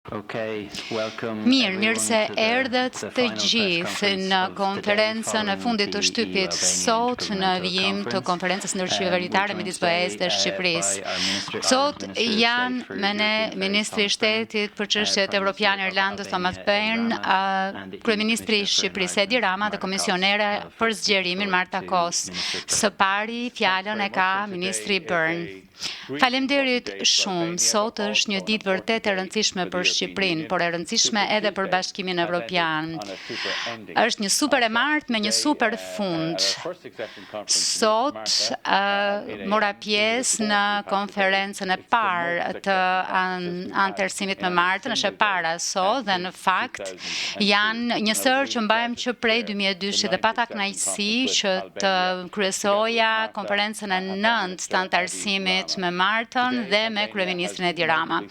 Mirë se erdhët të gjithë në konferencën e fundit të shtypit sot në vijim të konferencës ndërqeveritare midis BE-s dhe Shqipërisë. Sot janë me ne Ministri i Shtetit për çështjet evropiane Irlandës Thomas Paine, Kryeministri i Shqipërisë Edi Rama dhe Komisionere për zgjerimin Marta Kos. Së pari fjalën e ka Ministri Byrne. Faleminderit shumë. Sot është një ditë vërtet e rëndësishme për Shqipërinë, por e rëndësishme edhe për Bashkimin Evropian. Është një super e martë me një super fund. Sot mora pjesë në konferencën e parë të anëtarësimit me Martën, është e para sot dhe në fakt janë një sër që mbajmë që prej 2002 dhe pata kënaqësi që të kryesoja konferencën e 9 të anëtarësimit me Martën dhe me Kryeministrin Edi Rama.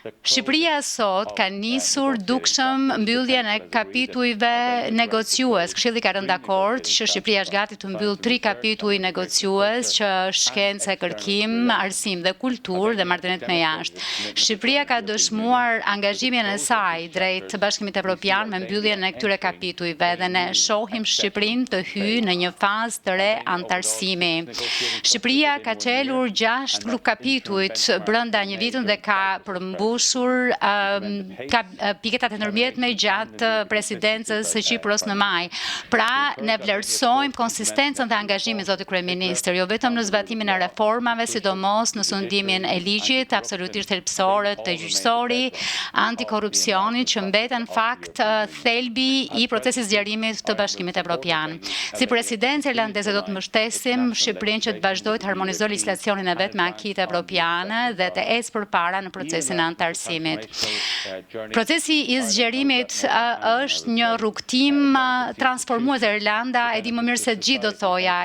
Shqipëria sot ka nisur dukshëm mbylljen e kapitujve negociues. Këshilli ka rënë dakord që Shqipëria është gati të mbyll 3 kapituj negociues që shkencë, kërkim, arsim dhe kulturë dhe marrëdhëniet me jashtë. Shqipëria ka dëshmuar angazhimin e saj drejt Bashkimit Evropian me mbylljen e këtyre kapitujve dhe ne shohim Shqipërinë të hyjë në një fazë të re anëtarësimi. Shqipëria ka çelur 6 grup kapitujt brenda një viti dhe ka përmbushur piketat e ndërmjetme gjatë presidencës së Kipros në maj. Pra, ne vlerësojmë konsistencën dhe angazhimin zoti kryeministër, jo vetëm në zbatimin e reformave, sidomos në sundimin e ligjit, absolutisht thelbësore të gjyqësori, antikorrupsionit që mbeten fakt thelbi i procesit zgjerimit të Bashkimit Evropian. Si presidencë irlandeze do të mbështesim Shqipërinë që të vazhdojë të harmonizojë legjislacionin e vet me akitë evropiane dhe të ecë përpara në procesin e anëtarësimit. Procesi i zgjerimit është një rrugtim transformues. Irlanda e di më mirë se gjithë do thoja,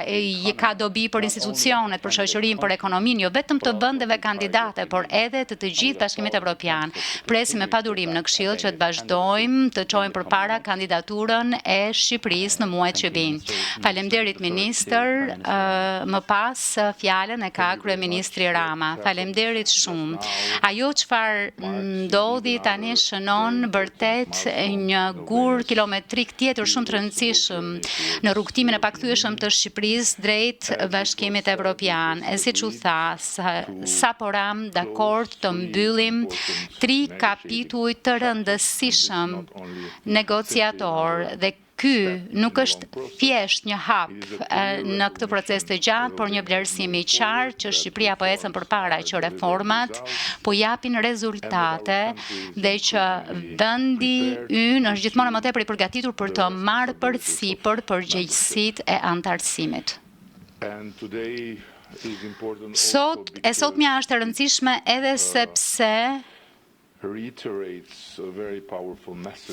ka dobi për institucionet, për shoqërinë, për ekonominë, jo vetëm të vendeve kandidate, por edhe të gjithë Bashkimit Evropian. Presim me padurim në Këshill që të vazhdojmë të çojmë përpara kandidaturën e Shqipërisë në muajt që vijnë. Faleminderit ministër, më pas fjalën e ka kryeministri Rama. Faleminderit shumë. Ajo çfarë ndodhi tani shënon vërtet një gur kilometrik tjetër shumë të rëndësishëm në rrugtimin e pakthyeshëm të Shqipërisë drejt Bashkimit Evropian. E siç u tha, sapo ram dakord të mbyllim 3 kapituj të rëndësishëm negociator dhe ky nuk është thjesht një hap në këtë proces të gjatë, por një vlerësim i qartë që Shqipëria po ecën përpara, që reformat po japin rezultate dhe që vendi ynë është gjithmonë më tepër i përgatitur për të marrë përsipër përgjegjësitë e anëtarësimit. Sotmja është e rëndësishme edhe sepse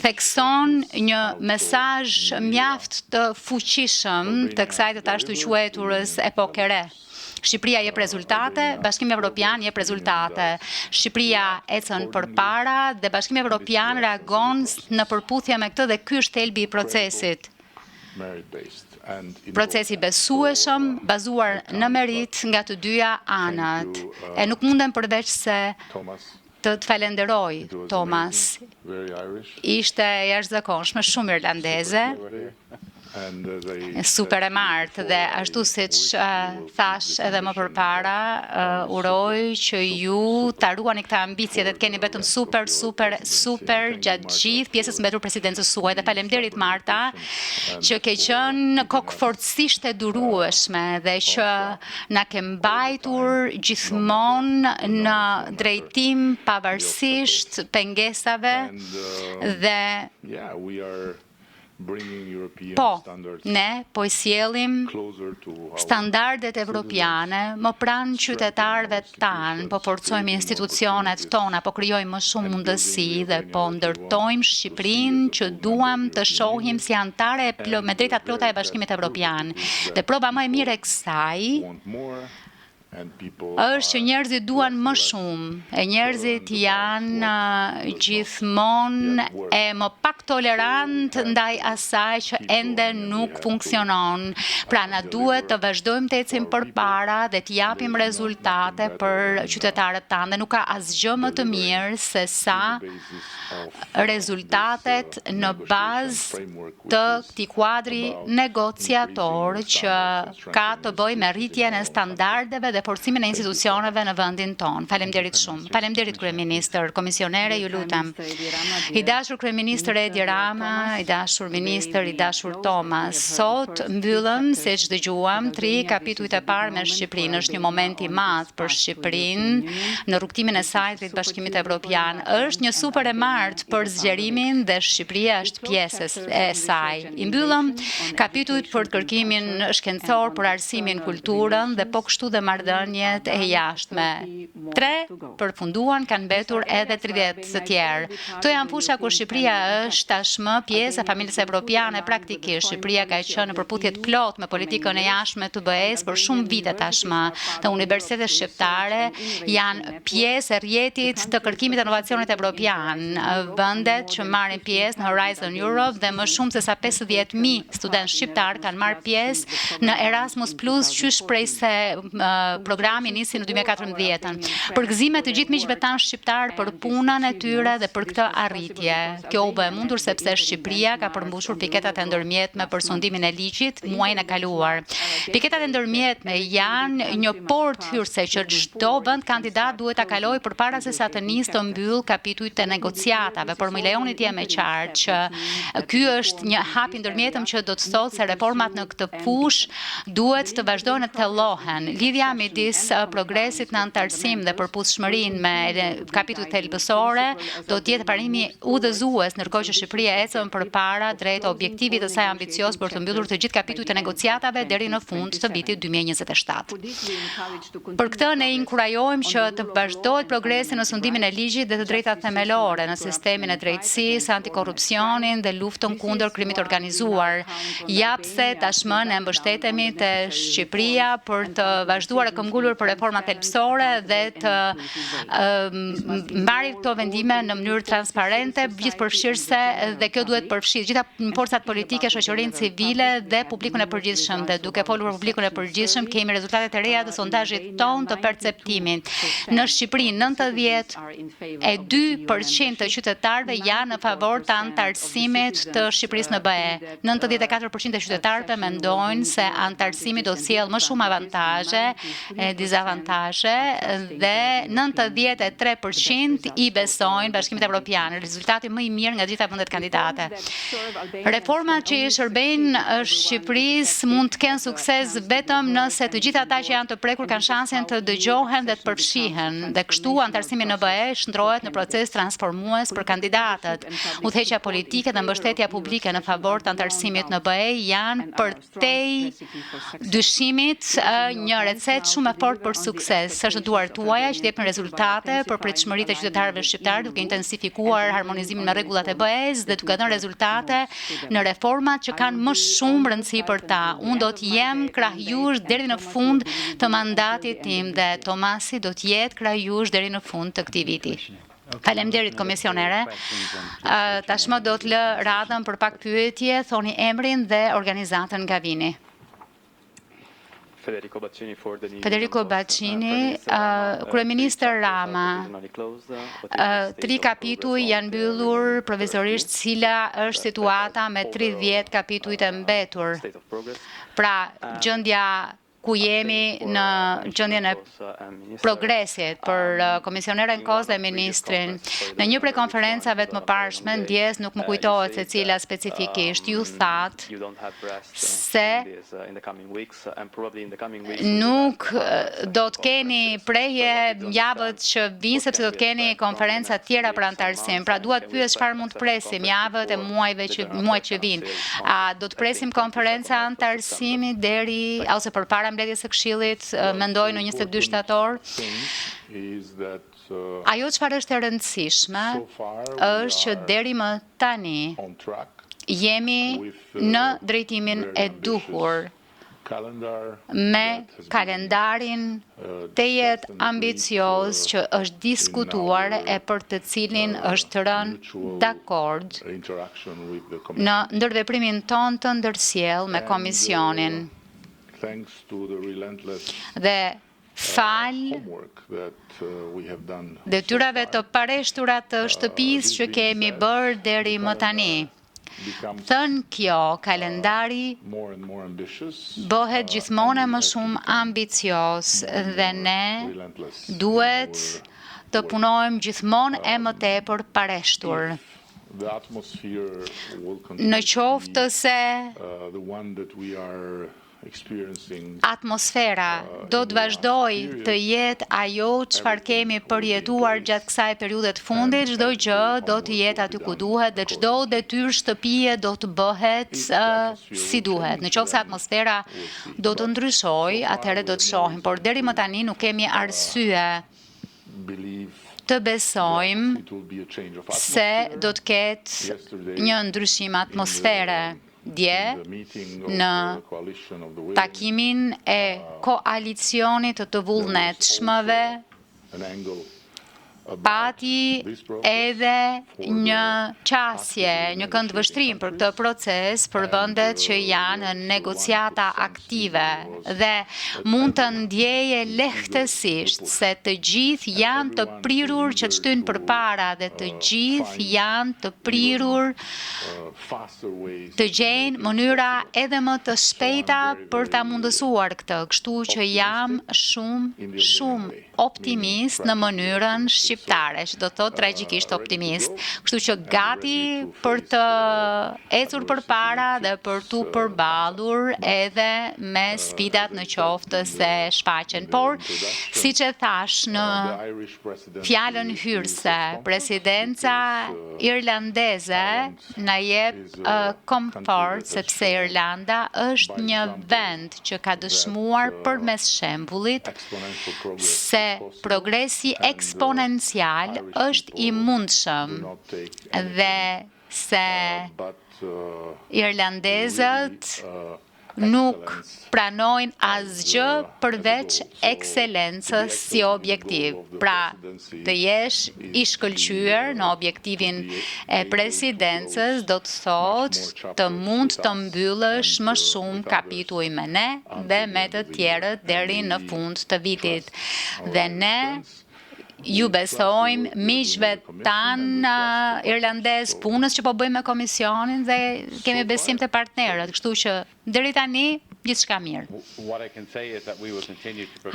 thekson një mesazh mjaft të fuqishëm të kësaj të ashtu quajturës epokë e re. Shqipëria jep rezultate, Bashkimi Evropian jep rezultate. Shqipëria ecën përpara dhe Bashkimi Evropian reagon në përputhje me këtë dhe ky është thelbi i procesit. Procesi besueshëm, bazuar në merit nga të dyja anët. E nuk mundem përveç se të falenderoj, Thomas. Ishte jashtëzakonshme, shumë irlandeze, super e martë dhe ashtu siç thash edhe më përpara, uroj që ju ta ruani këtë ambicie dhe të keni vetëm super gjatë gjithë pjesës mbetur presidencës suaj dhe faleminderit Marta që ke qenë kokëfortësisht e durueshme dhe që na ke mbajtur gjithmonë në drejtim pavarësisht pengesave dhe ne po i sjellim standardet evropiane më pranë qytetarëve tanë, po forcojmë institucionet tona, po krijojmë më shumë mundësi dhe po ndërtojmë Shqipërinë që duam të shohim si anëtare me drejtat plota e Bashkimit Evropian. Dhe prova më e mirë e kësaj është që njerëzit duan më shumë, e njerëzit janë gjithmonë e më pak tolerant ndaj asaj që ende nuk funksionon. Pra na duhet të vazhdojmë të ecim përpara dhe të japim rezultate për qytetarët tanë. Dhe nuk ka asgjë më të mirë se sa rezultatet në bazë të këtij kuadri negociator që ka të bëjë me rritjen e standardeve dhe forcimin e institucioneve në vendin tonë. Faleminderit shumë. Faleminderit kryeministër, komisionere, ju lutem. I dashur kryeministër Edi Rama, i dashur ministër, i dashur Thomas, sot mbyllëm, siç dëgjuam, 3 kapitujt e parë me Shqipërinë. Është një moment i madh për Shqipërinë në rrugtimin e saj drejt Bashkimit Evropian. Është një super e martë për zgjerimin dhe Shqipëria është pjesë e saj. I mbyllëm kapitujt për kërkimin shkencor, për arsimin, kulturën dhe po kështu dhe marrëdhëniet e jashtme. 3 përfunduan, kanë mbetur edhe 30 të tjerë. Këto janë fusha ku Shqipëria është tashmë pjesë e familjes evropiane praktikisht. Shqipëria ka qenë në përputhje të plotë me politikën e jashtme të BE-s për shumë vite tashmë. Të universitetet shqiptare janë pjesë e rrjetit të kërkimit të inovacionit evropian. Vendet që marrin pjesë në Horizon Europe dhe më shumë se sa 50.000 studentë shqiptar kanë marrë pjesë në Erasmus Plus, qysh prej se programi nisi në 2014. Përgëzime të gjithë miqve tanë shqiptar për punën e tyre dhe për këtë arritje. Kjo u bë e mundur sepse Shqipëria ka përmbushur piketat e ndërmjetme për sundimin e ligjit muajin e kaluar. Piketat e ndërmjetme janë një portë hyrëse që çdo vend kandidat duhet ta kalojë përpara se sa të nisë të mbyll kapitujt e negociatave, por më lejoni të jem e qartë që ky është një hap i ndërmjetëm që do të thotë se reformat në këtë fushë duhet të vazhdojnë të thellohen. Lidhja midis progresit në antarësim dhe përputhshmërinë me kapitujt thelbësore do të jetë parimi udhëzues ndërkohë që Shqipëria ecën përpara drejt objektivit të saj ambicioz për të mbyllur të gjithë kapitujt e negociatave deri në fund të vitit 2027. Për këtë ne inkurajojmë që të vazhdohet progresi në sundimin e ligjit dhe të drejtat themelore në sistemin e drejtësisë, antikorrupsionin dhe luftën kundër krimit organizuar. Japse tashmë ne mbështetemi te Shqipëria për të vazhduar e këmbgulur për reforma thelbësore dhe të marrë këto vendime në mënyrë transparente, gjithëpërfshirëse dhe kjo duhet përfshirë gjitha forcat politike, shoqërinë civile dhe publikun e përgjithshëm. Dhe duke folur për publikun e përgjithshëm, kemi rezultatet e reja të sondazhit ton të perceptimit. Në Shqipëri 92% të qytetarëve janë në favor të antarësimit të Shqipërisë në BE. 94% të qytetarëve mendojnë se antarësimi do të sjellë më shumë avantazhe, dizavantazhe dhe 93% i besojnë Bashkimit Evropian, rezultati më i mirë nga gjitha vendet kandidate. Reformat që i shërbejnë Shqipërisë mund të kenë sukses vetëm nëse të gjitha ata që janë të prekur kanë shansin të dëgjohen dhe të përfshihen. Dhe kështu antarësimi në BE shndrohet në proces transformues për kandidatët. Udhëheqja politike dhe mbështetja publike në favor të antarësimit në BE janë përtej dyshimit një recetë shumë e fortë për sukses. Është në duart tuaja që të jepin rezultate për pritshmëritë e qytetarëve shqiptar, duke intensifikuar harmonizimin me rregullat e BE-s dhe duke dhënë rezultate në reformat që kanë më shumë rëndësi për ta. Unë do të jem krahjues deri në fund të mandatit tim dhe Tomasi do të jetë krahjues deri në fund të këtij viti. Faleminderit komisionere. Tashmë do të lë radhën për pak pyetje, thoni emrin dhe organizatën nga vini. Federico Baccini, kryeministër Rama. 3 kapituj janë mbyllur provizorisht, cila është situata me 30 kapitujt e mbetur. Pra, gjendja ku jemi në gjendjen e progresit për komisioneren Kos dhe ministrin. Në një prej konferencave të mëparshme, ndjes nuk më kujtohet se cila specifikisht, ju thatë se nuk do të keni prehje javët që vinë, sepse do të keni konferenca tjera për antarësim. Pra duat pyes çfarë mund të presim javët e muajt që vinë. A do të presim konferenca antarësimi deri ose përpara mbledhjes së Këshillit, mendoj në 22 shtator. Ajo çfarë është e rëndësishme është që deri më tani jemi në drejtimin e duhur. me kalendarin të jetë ambicioz që është diskutuar e për të cilin është rënë dakord në ndërveprimin ton të ndërsjell me Komisionin. Dhe detyrave të pareshtura të shtëpisë që kemi bërë deri më tani. Thënë kjo, kalendari bëhet gjithmonë më shumë ambicios dhe ne duhet të punojmë gjithmonë e më tepër pareshtur. Në qoftë se atmosfera do të vazhdoj të jetë ajo çfarë kemi përjetuar gjatë kësaj periudhe të fundit, çdo gjë do të jetë aty ku duhet dhe çdo detyrë shtëpie do të bëhet si duhet. Në qoftë se atmosfera do të ndryshojë, atëherë do të shohim, por deri më tani nuk kemi arsye të besojmë se do të ketë një ndryshim atmosfere. Dje, në takimin e koalicionit të vullnetshmëve, pati edhe një qasje, një këndvështrim për këtë proces për vendet që janë në negociata aktive dhe mund të ndjeje lehtësisht se të gjithë janë të prirur që të shtyjnë përpara dhe të gjithë janë të prirur të gjejnë mënyra edhe më të shpejta për ta mundësuar këtë, kështu që jam shumë optimist në mënyrën shqiptare, që do të thotë tragjikisht optimist. Kështu që gati për të ecur përpara dhe për tu përballur edhe me sfidat në qoftë se shfaqen. Por, siç e thash në fjalën hyrëse, presidenca irlandeze na jep komfort sepse Irlanda është një vend që ka dëshmuar përmes shembullit se progresi eksponencial është i mundshëm dhe se irlandezët nuk pranojnë asgjë përveç ekselencës si objektiv. Pra, të jesh i shkëlqyer në objektivin e presidencës do të thotë të mund të mbyllësh më shumë kapituj me ne dhe me të tjerët deri në fund të vitit. Dhe ne ju besojmë miqve tanë irlandez punës që po bëjmë me Komisionin dhe kemi besim të partnerët, kështu që deri tani gjithçka mirë.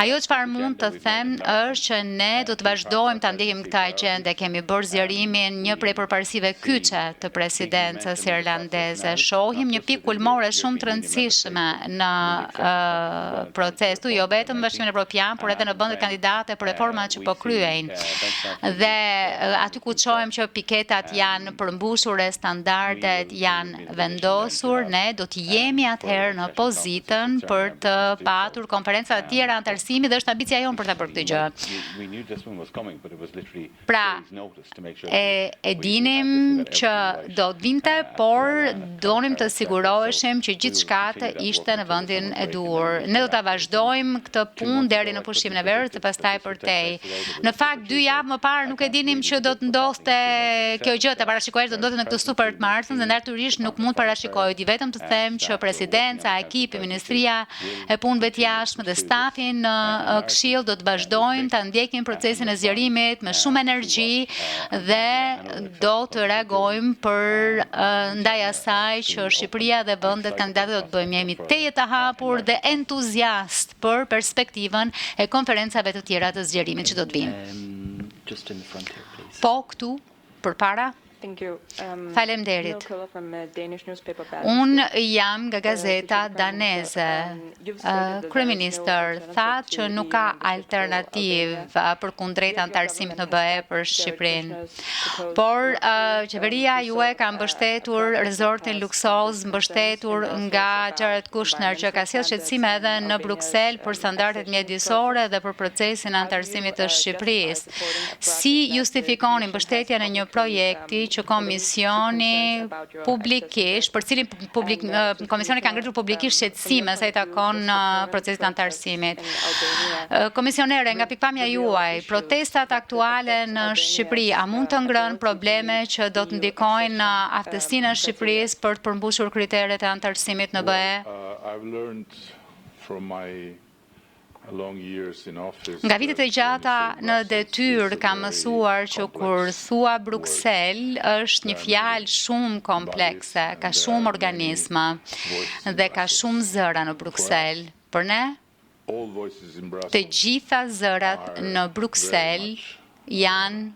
Ajo çfarë mund të them është që ne do të vazhdojmë ta ndjekim këtë agjendë. Kemi bërë zgjerimin një prej përparësive kyçe të presidencës irlandeze. Shohim një pikë kulmore shumë të rëndësishme në proces, jo vetëm Bashkimin Evropian, por edhe në vendet kandidate për reformat që po kryejnë. Dhe aty ku shohim që piketat janë përmbushur e standardet janë vendosur, ne do të jemi atëherë në pozitën për të patur konferenca të tjera antarësimi dhe është ambicia jonë për ta bërë këtë gjë. Pra, e dinim që do të vinte, por donim të siguroheshim që gjithçka të ishte në vendin e duhur. Ne do ta vazhdojmë këtë punë deri në pushimin e verës dhe pastaj përtej. Në fakt, 2 javë më parë nuk e dinim që do të ndodhte kjo gjë, të parashikohej do të ndodhte në këtë super të martën dhe natyrisht nuk mund parashikohet. I vetëm të them që presidenca, ekipi, Ministria e Punëve të Jashtme dhe stafi në Këshill do të vazhdojnë ta ndjekin procesin e zgjerimit me shumë energji dhe do të reagojmë për ndaj asaj që Shqipëria dhe vendet kandidate do të bëjmë. Jemi teje të hapur dhe entuziast për perspektivën e konferencave të tjera të zgjerimit që do të vinë. Po, këtu, përpara. Faleminderit. Unë jam nga gazeta daneze. Kryeministër thatë që nuk ka alternativë për kundrejt antarësimit në BE për Shqipërinë. Por qeveria juaj ka mbështetur rezortin luksoz, mbështetur nga Jared Kushner që ka sjellë shqetësime edhe në Bruksel për standardet mjedisore dhe për procesin e antarësimit të Shqipërisë. Si justifikoni mbështetjen e një projekti që komisioni publikisht, për cilin komisioni ka ngritur publikisht shqetësime sa i takon procesit të antarësimit. Komisionere, nga pikpamja juaj, protestat aktuale në Shqipëri, a mund të ngrënë probleme që do të ndikojnë aftësinë e Shqipërisë për të përmbushur kriteret e antarësimit në BE? Nga vitet e gjata në detyrë kam mësuar që kur thua Bruxelles është një fjalë shumë komplekse, ka shumë organisma dhe ka shumë zëra në Bruxelles. Për ne, të gjitha zërat në Bruxelles janë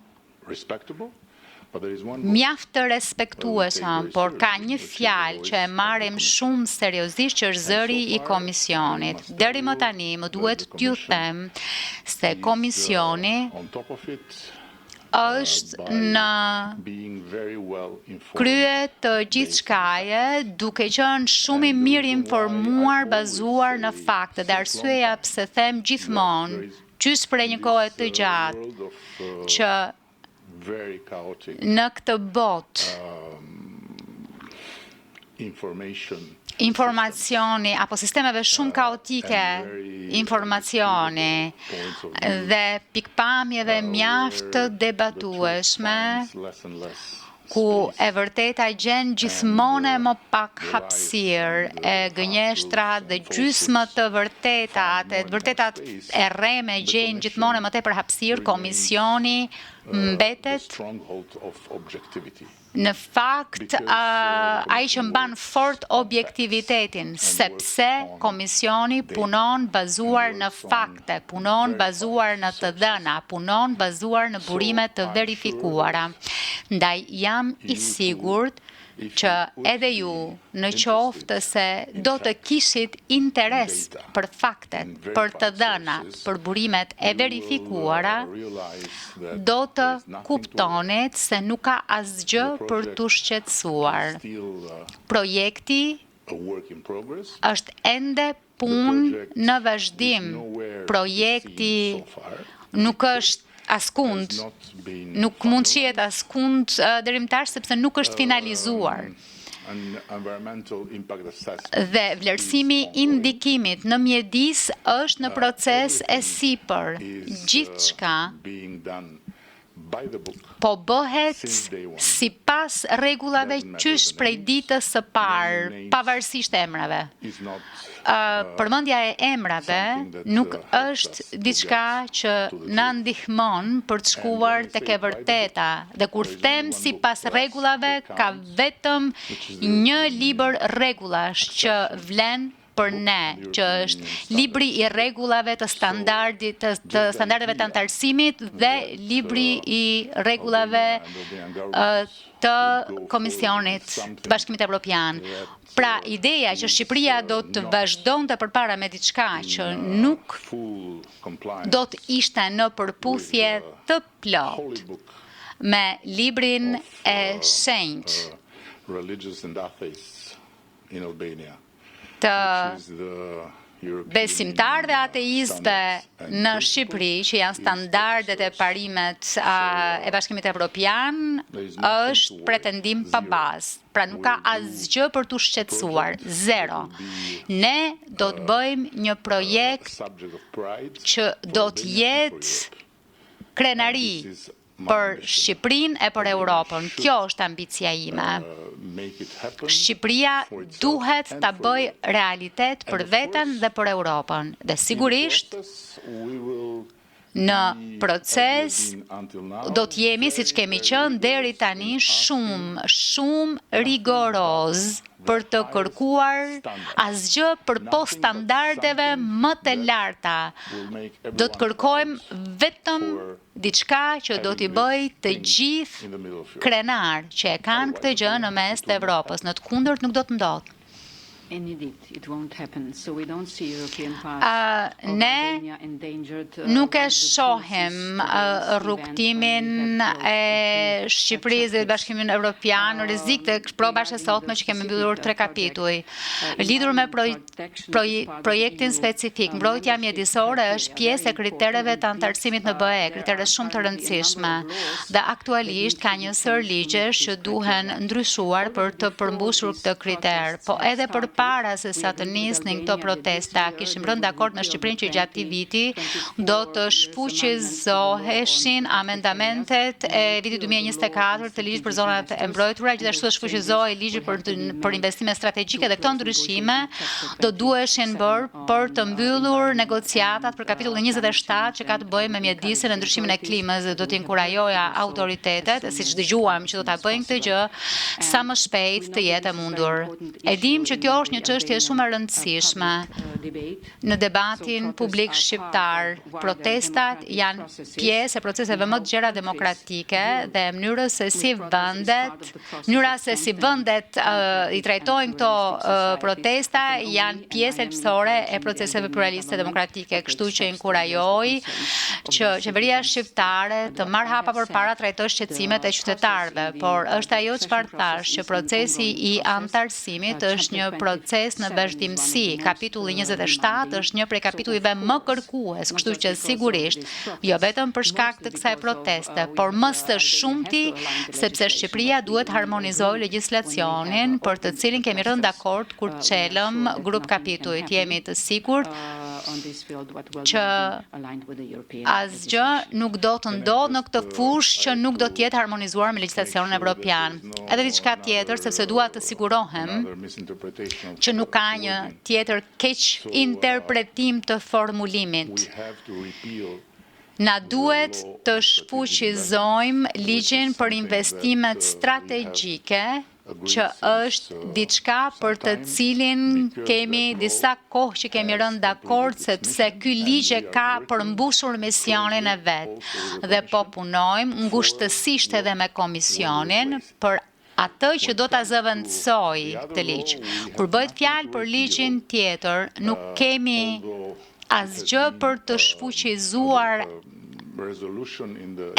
mjaft të respektueshme, por ka një fjalë që e marrim shumë seriozisht që është zëri i komisionit. Deri më tani më duhet t'ju them se komisioni është në krye të gjithçkaje, duke qenë shumë i mirë informuar, bazuar në fakte, dhe arsyeja pse them gjithmonë, gjysmë për një kohë të gjatë, që në këtë botë informacioni apo sistemeve shumë kaotike informacioni dhe pikpamjeve mjaft të debatueshme, ku e vërteta gjen gjithmonë më pak hapësirë, e gënjeshtra dhe gjysmë të vërtetat, vërtetat e rreme gjen gjithmonë më tepër hapësirë, komisioni mbetet në fakt ai që mban fort objektivitetin, sepse komisioni punon bazuar në fakte, punon bazuar në të dhëna, punon bazuar në burime të verifikuara. Ndaj jam i sigurt që edhe ju në qoftë se do të kishit interes për faktet, për të dhënat, për burimet e verifikuara, do të kuptonit se nuk ka asgjë për t'u shqetësuar. Projekti është ende punë në vazhdim. Projekti nuk është askund, nuk mund shihet askund dërimtar sepse nuk është finalizuar. Dhe vlerësimi i ndikimit në mjedis është në proces e sipër. Gjithçka po bëhet sipas rregullave qysh prej ditës së parë, pavarësisht emrave. Përmendja e emrave nuk është diçka që na ndihmon për të shkuar tek e vërteta. Dhe kur them sipas rregullave, ka vetëm një libër rregullash që vlen për ne, që është libri i rregullave të standardeve të antarësimit dhe libri i rregullave të Komisionit të Bashkimit Evropian. Pra, ideja që Shqipëria do të vazhdonte përpara me diçka që nuk do të ishte në përputhje të plot me librin e shenjtë të besimtarëve ateistëve në Shqipëri, që janë standardet e parimet e Bashkimit Evropian, është pretendim pa bazë. Pra nuk ka asgjë për t'u shqetësuar, zero. Ne do të bëjmë një projekt që do të jetë krenari për Shqipërinë e për Europën. Kjo është ambicia ime. Shqipëria duhet ta bëjë realitet për veten dhe për Europën. Dhe sigurisht në proces do të jemi, siç kemi qenë deri tani, shumë rigoroz për të kërkuar asgjë përpos standardeve më të larta. Do të kërkojmë vetëm diçka që do t'i bëj të gjithë krenar që e kanë këtë gjë në mes të Evropës. Në të kundërt nuk do të ndodhë. Ne nuk e shohim rrugtimin e Shqipërisë dhe Bashkimin Evropian në rrezik të probave të sotme që kemi mbyllur 3 kapituj. Lidhur me projektin specifik, mbrojtja mjedisore është pjesë e kritereve të antarësimit në BE, kritere shumë të rëndësishme. Dhe aktualisht ka një sër ligjesh që duhen ndryshuar për të përmbushur këtë kriter. Po edhe përpara se sa të nisnin këto protesta, kishim rënë dakord në Shqipërinë që gjatë këtij viti do të shfuqizoheshin amendamentet e vitit 2024 të ligjit për zonat e mbrojtura, gjithashtu do shfuqizohej ligji për investime strategjike dhe këto ndryshime do duheshin bërë për të mbyllur negociatat për kapitullin 27 që ka të bëjë me mjedisin e ndryshimin e klimës dhe do të inkurajoja autoritetet, siç dëgjuam që do ta bëjnë këtë gjë sa më shpejt të jetë e mundur. E dim që kjo është një çështje shumë e rëndësishme në debatin publik shqiptar. Protestat janë pjesë e proceseve më të gjera demokratike dhe mënyra se si vendet i trajtojnë këto protesta janë pjesë thelbësore e proceseve pluraliste demokratike. Kështu që inkurajoj që qeveria shqiptare të marrë hapa përpara trajtojë shqetësimet e qytetarëve, por është ajo çfarë thash që procesi i antarësimit është një proces në vazhdimsi. Kapitulli 27 është një prej kapitujve më kërkues, kështu që sigurisht jo vetëm për shkak të kësaj proteste, por më së shumti sepse Shqipëria duhet harmonizojë legjislacionin për të cilin kemi rënë dakord kur çelëm grup kapitujt. Jemi të sigurt që asgjë nuk do të ndodhë në këtë fushë që nuk do të jetë harmonizuar me legjislacionin evropian. Edhe diçka tjetër, sepse dua të sigurohem që nuk ka një tjetër keq interpretim të formulimit. Na duhet të shfuqizojmë ligjin për investimet strategjike, që është diçka për të cilin kemi disa kohë që kemi rënë dakord sepse ky ligj ka përmbushur misionin e vet dhe po punojmë ngushtësisht edhe me komisionin për atë që do ta zëvendësoj këtë ligj. Kur bëhet fjalë për ligjin tjetër, nuk kemi asgjë për të shfuqizuar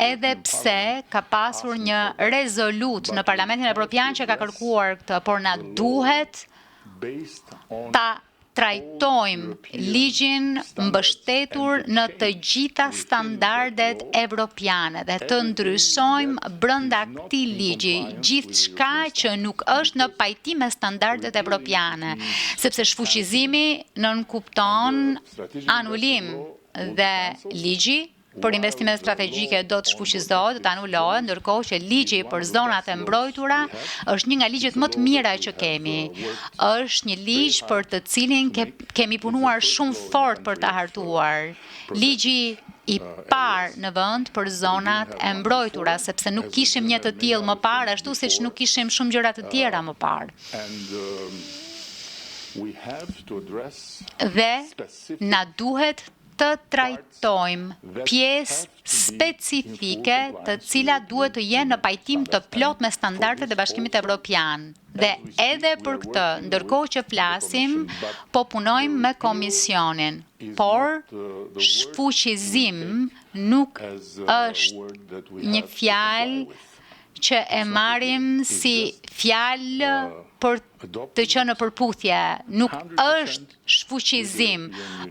edhe pse ka pasur një rezolut në Parlamentin Evropian që ka kërkuar këtë, por na duhet ta trajtojmë ligjin mbështetur në të gjitha standardet evropiane dhe të ndryshojmë brenda këtij ligji gjithçka që nuk është në pajtim me standardet evropiane, sepse shfuqizimi nënkupton anulim dhe ligji për investimet strategjike do të shfuqizohet, do të anulohet, ndërkohë që ligji për zonat e mbrojtura është një nga ligjet më të mira që kemi. Është një ligj për të cilin kemi punuar shumë fort për ta hartuar. Ligji i parë në vend për zonat e mbrojtura, sepse nuk kishim një të tillë më parë, ashtu siç nuk kishim shumë gjëra të tjera më parë. Dhe na duhet të trajtojmë pjesë specifike të cilat duhet të jenë në pajtim të plot me standardet e Bashkimit Evropian. Dhe edhe për këtë, ndërkohë që flasim, po punojmë me komisionin, por shfuqizim nuk është një fjalë që e marrim si fjalë për të qenë në përputhje, nuk është shfuqizim,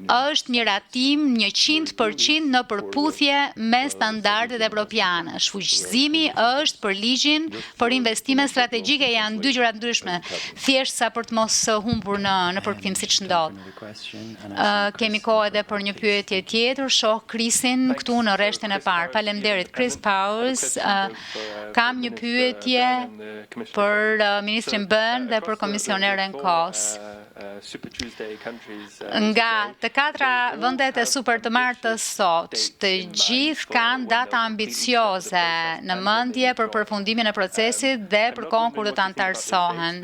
është miratim 100% në përputhje me standardet evropiane. Shfuqizimi është për ligjin për investime strategjike, janë dy gjëra ndryshme, thjesht sa për të mos humbur në përkthim siç ndodh. Kemi kohë edhe për një pyetje tjetër, shoh Chrisin këtu në rreshtin e parë. Faleminderit Chris Powers. Kam një pyetje për ministrin Bën dhe për komisioneren Kos. Nga të 4 vendet e super të marrë të sot, të gjithë kanë data ambicioze në mendje për përfundimin e procesit dhe për kohën kur do të antarësohen.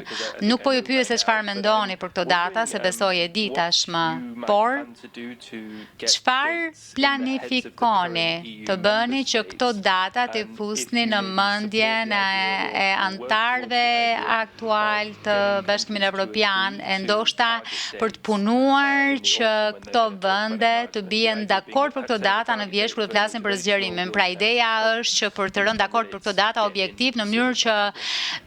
Nuk po ju pyes se çfarë mendoni për këto data, se besoj e di tashmë, por çfarë planifikoni të bëni që këto data të fusni në mendjen e antarëve aktual të Bashkimit Evropian, e ndoshta për të punuar që këto vende të bien dakord për këto data në vjeç kur të flasin për zgjerimin. Pra ideja është që për të rënë dakord për këto data objektiv në mënyrë që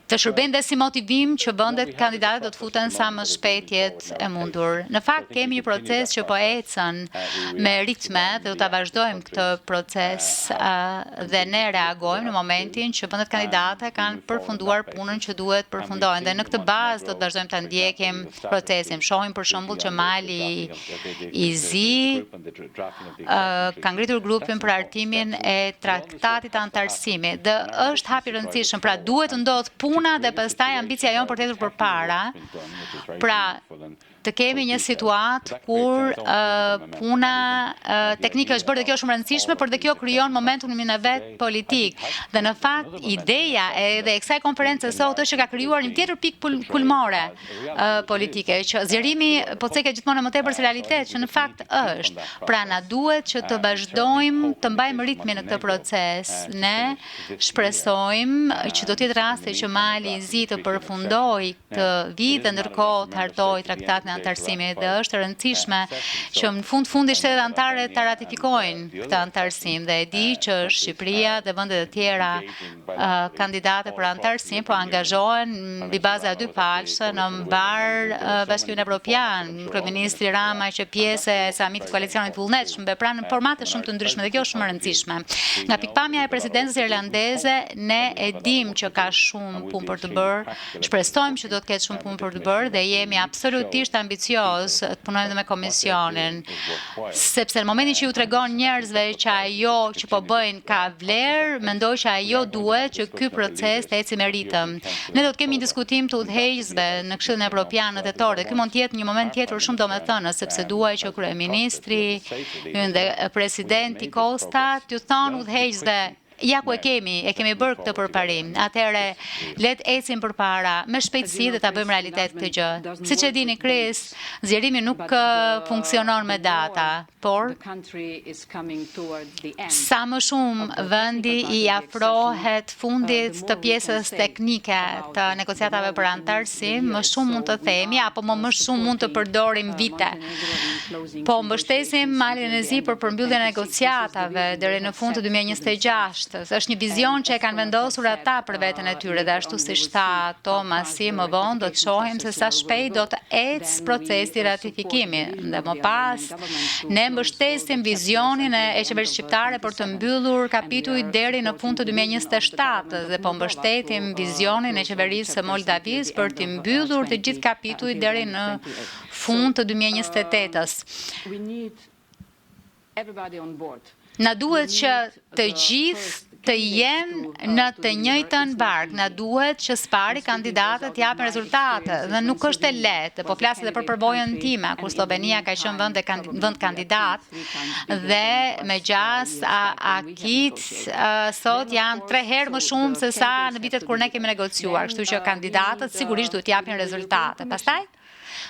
të shërbejnë dhe si motivim që vendet kandidatet do të futen sa më shpejt jetë e mundur. Në fakt kemi një proces që po ecën me ritme dhe do ta vazhdojmë këtë proces dhe ne reagojmë në momentin që vendet kandidate kanë përfunduar punën që duhet përfundojnë. Dhe në këtë bazë do të vazhdojmë ta ndjekim procesin. Shohim për shembull që Mali i Zi ka ngritur grupin për hartimin e traktatit të antarësimit. Dhe është hap i rëndësishëm, pra duhet të ndodhë puna dhe pastaj ambicia jonë për të ecur përpara. Pra të kemi një situatë kur puna teknike është bërë dhe kjo është shumë rëndësishme, por dhe kjo krijon momentumin e vet politik. Dhe në fakt ideja edhe e kësaj konferencë sot është që ka krijuar një tjetër pikë kulmore politike, që zgjerimi po ceke gjithmonë më tepër se realitet, që në fakt është. Pra na duhet që të vazhdojmë të mbajmë ritmin në këtë proces. Ne shpresojmë që do të jetë rasti që Mali i Zi të përfundojë këtë vit dhe ndërkohë të hartojë traktatin e antarësimit, dhe është e rëndësishme që në fundi shtetet anëtare të ratifikojnë këtë antarësim, dhe e di që Shqipëria dhe vendet e tjera kandidate për antarësim po angazhohen mbi baza dy palëshe në mbar Bashkimin Evropian. Kryeministri Rama që pjesë e samitit koalicionit vullnetshëm pranë në formate shumë të ndryshme, dhe kjo është shumë e rëndësishme. Nga pikpamja e presidencës irlandeze, ne e dim që ka shumë punë për të bërë, shpresojmë që do të ketë shumë punë për të bërë dhe jemi absolutisht ambicioz të punojmë dhe me Komisionin, sepse në momentin që ju tregon njerëzve që ajo që po bëjnë ka vlerë, mendoj që ajo duhet që ky proces të ecë me ritëm. Ne do të kemi një diskutim të udhëheqësve në Këshillin Evropian në tetor, dhe ky mund të jetë një moment tjetër shumë domethënës, sepse duaj që kryeministri dhe presidenti Costa t'ju thonë udhëheqësve ja ku e kemi bërë këtë përparim. Atëherë le të ecim përpara me shpejtësi dhe ta bëjmë realitet këtë gjë. Siç e dini Chris, zgjerimi nuk funksionon me data, por sa më shumë vendi i afrohet fundit të pjesës teknike të negociatave për antarësim, më shumë mund të themi apo më shumë mund të përdorim vite. Po mbështesim Malin e Zi për përmbylljen e negociatave deri në fund të 2026. Është një vizion që e kanë vendosur ata për veten e tyre, dhe ashtu siç tha Thomas më vonë do të shohim se sa shpejt do të ecë procesi i ratifikimit. Dhe më pas ne mbështesim vizionin e qeverisë shqiptare për të mbyllur kapitujt deri në fund të 2027 dhe po mbështetim vizionin e qeverisë së Moldavisë për të mbyllur të gjithë kapitujt deri në fund të 2028-s. Na duhet që të gjithë të jenë në të njëjtën bark, na duhet që spari kandidatët japin rezultate, dhe nuk është e lehtë, po flas edhe për përvojën time, kur Slovenia ka qenë vend kandidat dhe me gjas akit sot janë 3 herë më shumë se sa në vitet kur ne kemi negociuar, kështu që kandidatët sigurisht duhet japin rezultate. Pastaj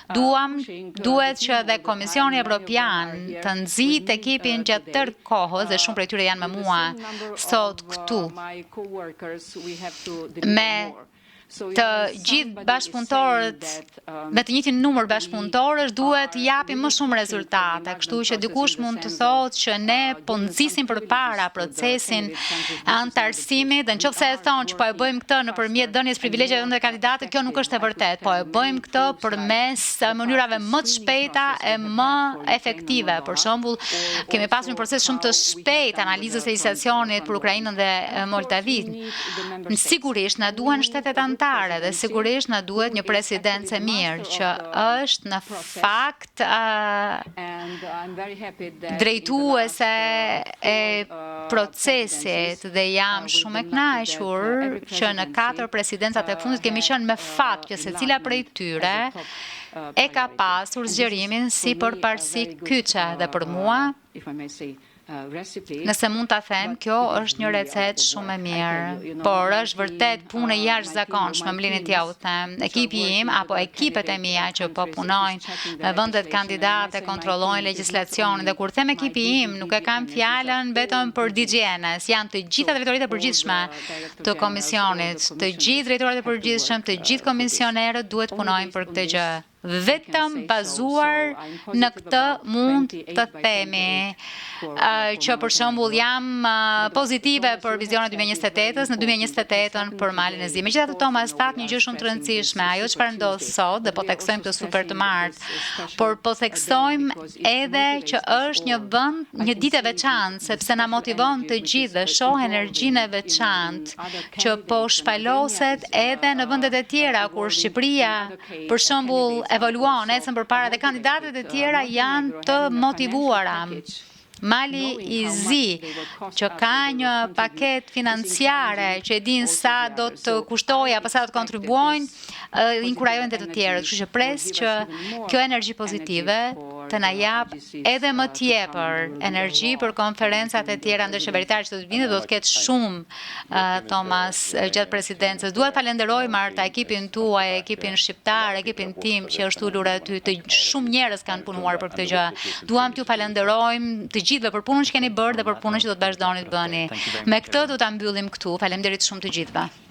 duhet që dhe Komisioni Evropian të nxit ekipin gjatë tërë kohës, dhe shumë prej tyre janë me mua sot këtu, me të gjithë bashkëpunëtorët, me të njëjtin numër bashkëpunëtorësh duhet të japin më shumë rezultate, kështu që dikush mund të thotë që ne po nxisim përpara procesin e antarësimit, dhe nëse e thonë që po e bëjmë këtë nëpërmjet dhënies privilegjeve vendeve kandidate, kjo nuk është e vërtetë, po e bëjmë këtë përmes mënyrave më të shpejta e më efektive. Për shembull, kemi pasur një proces shumë të shpejtë analizës e legislacionit për Ukrainën dhe Moldavinë. Sigurisht na duhen shtetet dhe sigurisht na duhet një presidencë e mirë që është në fakt drejtuese e procesit, dhe jam shumë e kënaqur që në 4 presidencat e fundit kemi qenë me fat që secila prej tyre e ka pasur zgjerimin si për parësi kyçe dhe për mua, nëse mund ta them, kjo është një recetë shumë e mirë, por është vërtet punë e jashtëzakonshme, më lini t'ja u them. Ekipi im apo ekipet e mia që po punojnë në vendet kandidate, kontrollojnë legjislacionin dhe kur them ekipi im, nuk e kam fjalën vetëm për DGNS, janë të gjitha drejtoritë e përgjithshme të komisionit, të gjithë drejtorët e përgjithshëm, të gjithë komisionerët duhet punojnë për këtë gjë. Vetëm bazuar në këtë mund të themi që për shembull jam pozitive për vizionin 2028-s, në 2028-ën për Malin e Zi. Megjithatë Thomas thatë një gjë shumë të rëndësishme, ajo çfarë ndodh sot dhe po theksojmë këtë super të martë, por po theksojmë edhe që është një vend, një ditë e veçantë, sepse na motivon të gjithë dhe shoh energjinë e veçantë që po shpaloset edhe në vendet e tjera kur Shqipëria për shembull evaluon ecën përpara dhe kandidatët e tjera janë të motivuara. Mali i Zi, që ka një paket financiare që e din sa do të kushtojë apo sa do të kontribuojnë, inkurajojnë dhe të tjerët. Kështu që pres që kjo energji pozitive të na jap edhe më tepër energji për konferencat e tjera ndërqeveritare që do të vinë, do të ketë shumë, Thomas, gjatë presidencës. Dua të falenderoj Marta, ekipin tuaj, ekipin shqiptar, ekipin tim që është ulur aty, të shumë njerëz kanë punuar për këtë gjë. Duam t'ju falenderojmë të gjithëve për punën që keni bërë dhe për punën që do të vazhdoni të bëni. Me këtë do ta mbyllim këtu. Faleminderit shumë të gjithëve.